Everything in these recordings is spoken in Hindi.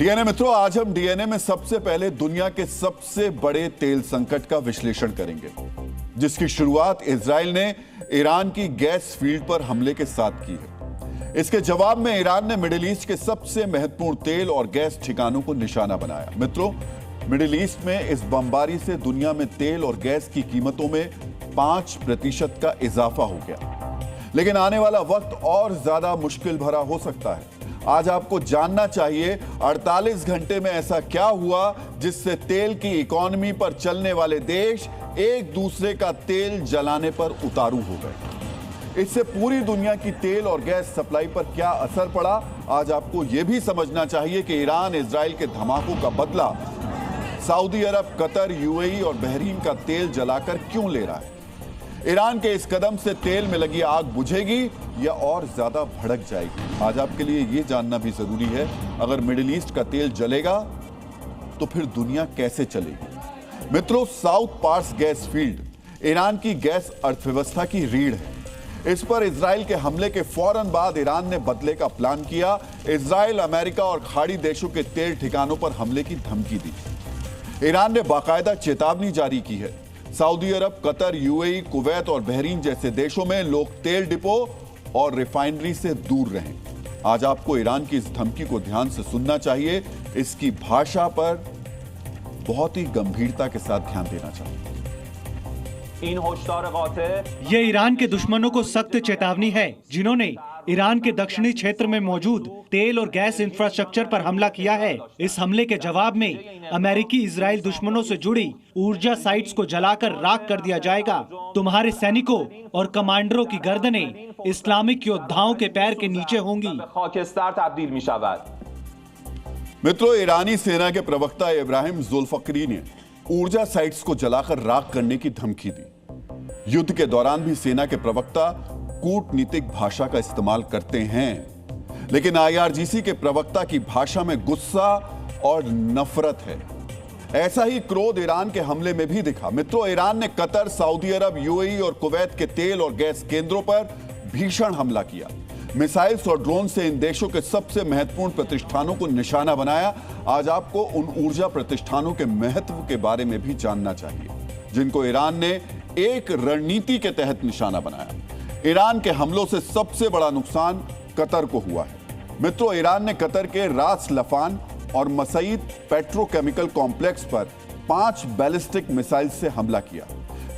डीएनए मित्रों, आज हम डीएनए में सबसे पहले दुनिया के सबसे बड़े तेल संकट का विश्लेषण करेंगे, जिसकी शुरुआत इजराइल ने ईरान की गैस फील्ड पर हमले के साथ की है। इसके जवाब में ईरान ने मिडिल ईस्ट के सबसे महत्वपूर्ण तेल और गैस ठिकानों को निशाना बनाया। मित्रों, मिडिल ईस्ट में इस बमबारी से दुनिया में तेल और गैस की कीमतों में 5% का इजाफा हो गया, लेकिन आने वाला वक्त और ज्यादा मुश्किल भरा हो सकता है। आज आपको जानना चाहिए 48 घंटे में ऐसा क्या हुआ जिससे तेल की इकोनॉमी पर चलने वाले देश एक दूसरे का तेल जलाने पर उतारू हो गए। इससे पूरी दुनिया की तेल और गैस सप्लाई पर क्या असर पड़ा। आज आपको यह भी समझना चाहिए कि ईरान इजराइल के धमाकों का बदला सऊदी अरब, कतर, यूएई और बहरीन का तेल जलाकर क्यों ले रहा है। ईरान के इस कदम से तेल में लगी आग बुझेगी या और ज्यादा भड़क जाएगी। आज आपके लिए यह जानना भी जरूरी है, अगर मिडिल ईस्ट का तेल जलेगा तो फिर दुनिया कैसे चलेगी। मित्रों, South Pars gas field Iran की गैस अर्थव्यवस्था की रीढ़ है। इस पर इजराइल के हमले के फौरन बाद ईरान ने बदले का प्लान किया। इजराइल, अमेरिका और खाड़ी देशों के तेल ठिकानों पर हमले की धमकी दी। ईरान ने बाकायदा चेतावनी जारी की है। सऊदी अरब, कतर, यूएई, कुवैत और बहरीन जैसे देशों में लोग तेल डिपो और रिफाइनरी से दूर रहें। आज आपको ईरान की इस धमकी को ध्यान से सुनना चाहिए। इसकी भाषा पर बहुत ही गंभीरता के साथ ध्यान देना चाहिए। ये ईरान के दुश्मनों को सख्त चेतावनी है, जिन्होंने ईरान के दक्षिणी क्षेत्र में मौजूद तेल और गैस इंफ्रास्ट्रक्चर पर हमला किया है। इस हमले के जवाब में अमेरिकी इजराइल दुश्मनों से जुड़ी ऊर्जा साइट्स को जलाकर राख कर दिया जाएगा। तुम्हारे सैनिकों और कमांडरों की गर्दनें इस्लामिक योद्धाओं के पैर के नीचे होंगी। मित्रों, ईरानी सेना के प्रवक्ता इब्राहिम जुल्फकरी ने ऊर्जा साइट्स को जलाकर राख करने की धमकी दी। युद्ध के दौरान भी सेना के प्रवक्ता कूटनीतिक भाषा का इस्तेमाल करते हैं, लेकिन आईआरजीसी के प्रवक्ता की भाषा में गुस्सा और नफरत है। ऐसा ही क्रोध ईरान के हमले में भी दिखा। मित्रों, ईरान ने कतर, सऊदी अरब, यूएई और कुवैत के तेल और गैस केंद्रों पर भीषण हमला किया। मिसाइल्स और ड्रोन से इन देशों के सबसे महत्वपूर्ण प्रतिष्ठानों को निशाना बनाया। आज आपको उन ऊर्जा प्रतिष्ठानों के महत्व के बारे में भी जानना चाहिए, जिनको ईरान ने एक रणनीति के तहत निशाना बनाया। ईरान के हमलों से सबसे बड़ा नुकसान कतर को हुआ है। मित्रों, ईरान ने कतर के रास लफान और मसईद पेट्रोकेमिकल कॉम्प्लेक्स पर 5 बैलिस्टिक मिसाइल से हमला किया।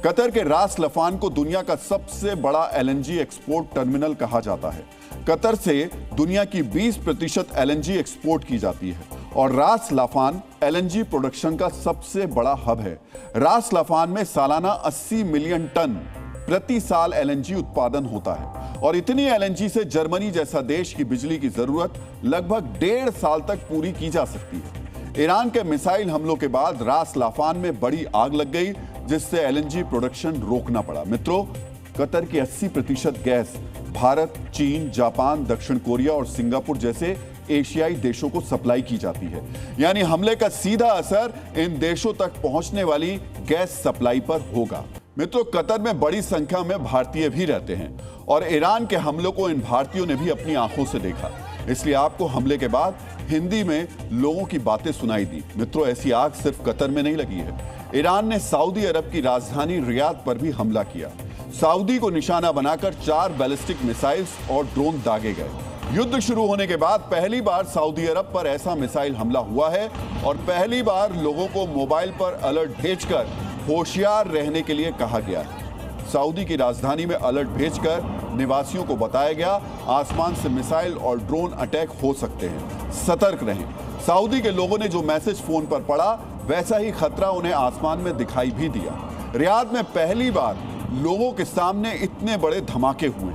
कतर के रास लफान को दुनिया का सबसे बड़ा एलएनजी एक्सपोर्ट टर्मिनल कहा जाता है। कतर से दुनिया की 20% एलएनजी एक्सपोर्ट की जाती है और रास लफान एलएनजी प्रोडक्शन का सबसे बड़ा हब है। रास लफान में सालाना 80 मिलियन टन प्रति साल एलएनजी उत्पादन होता है और इतनी एलएनजी से जर्मनी जैसा देश की बिजली की जरूरत लगभग 1.5 साल तक पूरी की जा सकती है। ईरान के मिसाइल हमलों के बाद रास लाफान में बड़ी आग लग गई, जिससे एलएनजी प्रोडक्शन रोकना पड़ा। मित्रों, कतर की 80% गैस भारत, चीन, जापान, दक्षिण कोरिया और सिंगापुर जैसे एशियाई देशों को सप्लाई की जाती है। यानी हमले का सीधा असर इन देशों तक पहुंचने वाली गैस सप्लाई पर होगा। मित्रों, कतर में बड़ी संख्या में भारतीय भी रहते हैं और ईरान के हमलों को इन भारतीयों ने भी अपनी आंखों से देखा, इसलिए आपको हमले के बाद हिंदी में लोगों की बातें सुनाई दी। मित्रों, ऐसी आग सिर्फ कतर में नहीं लगी है। ईरान ने सऊदी अरब की राजधानी रियाद पर भी हमला किया। सऊदी को निशाना बनाकर 4 बैलिस्टिक मिसाइल्स और ड्रोन दागे गए। युद्ध शुरू होने के बाद पहली बार सऊदी अरब पर ऐसा मिसाइल हमला हुआ है और पहली बार लोगों को मोबाइल पर अलर्ट भेजकर होशियार रहने के लिए कहा गया है। सऊदी की राजधानी में अलर्ट भेजकर निवासियों को बताया गया, आसमान से मिसाइल और ड्रोन अटैक हो सकते हैं, सतर्क रहें। सऊदी के लोगों ने जो मैसेज फोन पर पढ़ा, वैसा ही खतरा उन्हें आसमान में दिखाई भी दिया। रियाद में पहली बार लोगों के सामने इतने बड़े धमाके हुए।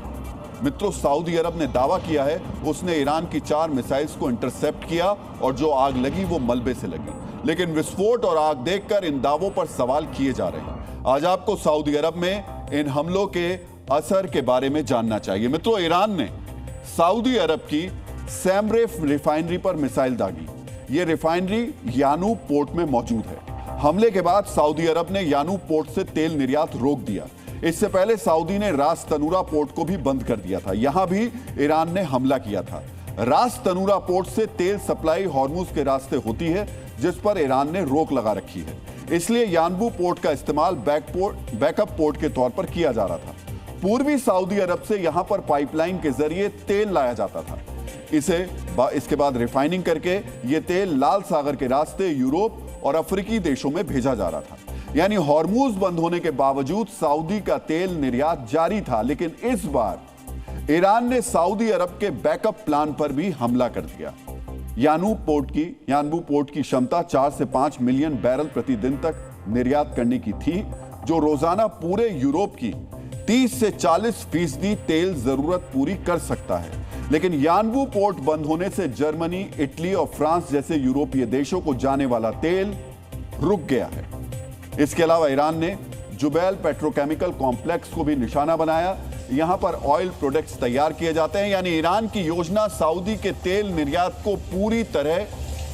मित्रों, सऊदी अरब ने दावा किया है उसने ईरान की 4 मिसाइल्स को इंटरसेप्ट किया और जो आग लगी वो मलबे से लगी, लेकिन विस्फोट और आग देखकर इन दावों पर सवाल किए जा रहे हैं। आज आपको सऊदी अरब में इन हमलों के असर के बारे में जानना चाहिए। मित्रों, ईरान ने सऊदी अरब की सैमरेफ रिफाइनरी पर मिसाइल दागी। ये रिफाइनरी यानू पोर्ट में मौजूद है। हमले के बाद सऊदी अरब ने यानू पोर्ट से तेल निर्यात रोक दिया। इससे पहले सऊदी ने रास तनूरा पोर्ट को भी बंद कर दिया था। यहां भी ईरान ने हमला किया था। रास तनूरा पोर्ट से तेल सप्लाई हॉर्मुज के रास्ते होती है, जिस पर ईरान ने रोक लगा रखी है। इसलिए यानबू पोर्ट का इस्तेमाल बैकअप पोर्ट के तौर पर किया जा रहा था। पूर्वी सऊदी अरब से यहां पर पाइपलाइन के जरिए तेल लाया जाता था। इसके बाद रिफाइनिंग करके यह तेल लाल सागर के रास्ते यूरोप और अफ्रीकी देशों में भेजा जा रहा था। यानी हॉर्मुज बंद होने के बावजूद सऊदी का तेल निर्यात जारी था, लेकिन इस बार ईरान ने सऊदी अरब के बैकअप प्लान पर भी हमला कर दिया। यानबू पोर्ट की क्षमता 4 से 5 मिलियन बैरल प्रतिदिन तक निर्यात करने की थी, जो रोजाना पूरे यूरोप की 30 से 40% तेल जरूरत पूरी कर सकता है। लेकिन यानबू पोर्ट बंद होने से जर्मनी, इटली और फ्रांस जैसे यूरोपीय देशों को जाने वाला तेल रुक गया है। इसके अलावा ईरान ने जुबैल पेट्रोकेमिकल कॉम्प्लेक्स को भी निशाना बनाया। यहां पर ऑयल प्रोडक्ट्स तैयार किए जाते हैं। यानी ईरान की योजना सऊदी के तेल निर्यात को पूरी तरह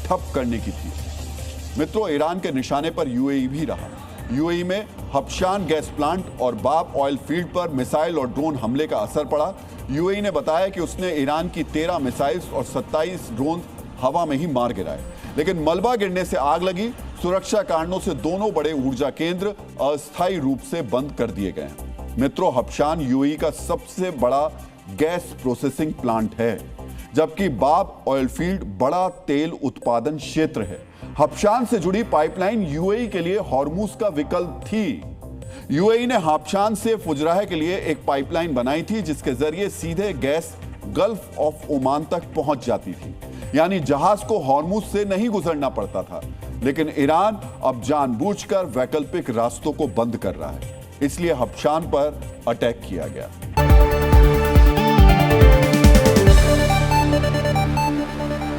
ठप करने की थी। मित्रों, ईरान के निशाने पर यूएई भी रहा। यूएई में हबशान गैस प्लांट और बाब ऑयल फील्ड पर मिसाइल और ड्रोन हमले का असर पड़ा। यूएई ने बताया कि उसने ईरान की 13 मिसाइल्स और 27 ड्रोन हवा में ही मार गिराए, लेकिन मलबा गिरने से आग लगी। सुरक्षा कारणों से दोनों बड़े ऊर्जा केंद्र अस्थायी रूप से बंद कर दिए गए हैं। मित्रों, हबशान यूएई का सबसे बड़ा गैस प्रोसेसिंग प्लांट है, जबकि बाब ऑयल फील्ड बड़ा तेल उत्पादन क्षेत्र है। हबशान से जुड़ी पाइपलाइन यूएई के लिए हॉर्मुज का विकल्प थी। यूएई ने हबशान से फुजराह के लिए एक पाइपलाइन बनाई थी, जिसके जरिए सीधे गैस गल्फ ऑफ ओमान तक पहुंच जाती थी। यानी जहाज को हॉर्मुज से नहीं गुजरना पड़ता था। लेकिन ईरान अब जानबूझकर वैकल्पिक रास्तों को बंद कर रहा है, इसलिए हबशान पर अटैक किया गया।